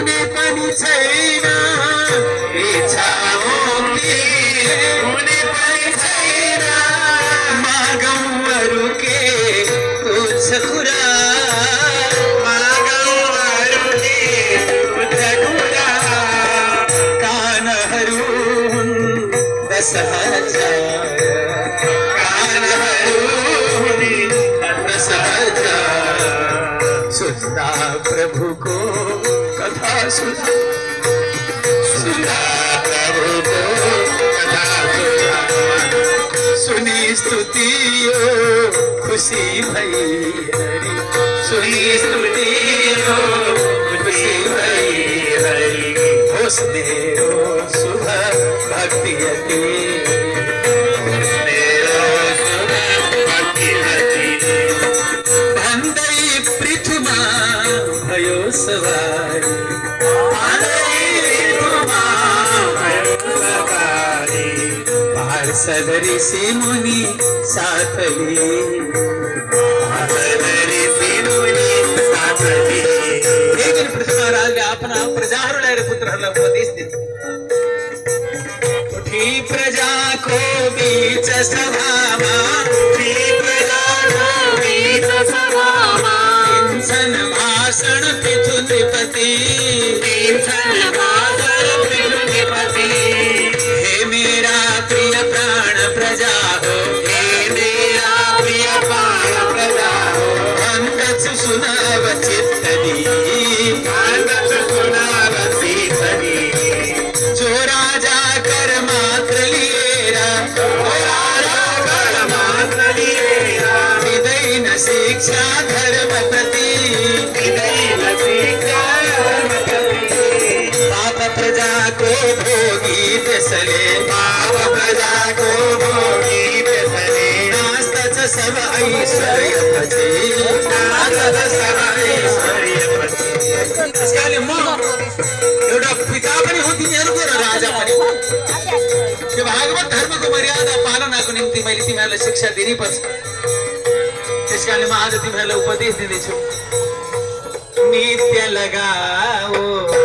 कुने पनि छैन इच्छा मुक्ति कुने पनि छैन मागौँ अरू के तुच्छ कुरा मागौँ अरू के तुच्छ कुरा कानहरू हुन् 10,000 सुधा प्रभु को कथा सुधा सुधा प्रभु को कथा सुधा सुनी स्तुतियो खुशी भई हरि सुनी स्तुतियो खुशी भई हरि होस मेरो शुभ भक्ति अति भयो सवारी पार्षद ऋषि मुनि साथली एक दिन पृथ्वी महाराज अपना प्रजाहरूलाई पुत्रहरूलाई उपदेश दिए उठी प्रजा को बीच सभामा भाषण पितु नृपति हे मेरा प्रिय प्राण प्रजा हो हे मेरा प्रिय प्राण प्रजा हो अंगच सुनाव चित्तदी जो राजा कर मात्र लिएरा हृदय न शिक्षा धर्मपति पाप प्रजा को भोगी त्यसले पाप प्रजा को भोगी त्यसले नास्तच सब ऐश्वर्य पछि नास्तच सब ऐश्वर्य पछि त्यसकाले म एउटा पिता पनि हो तिमीहरूको र राजा पनि हो यो भागवत धर्मको मर्यादा पालनाको निम्ति मैले तिमीहरूलाई शिक्षा दिनुपर्छ त्यसकाले म आज तिमीहरूलाई उपदेश दिँदैछु नित्य लगाओ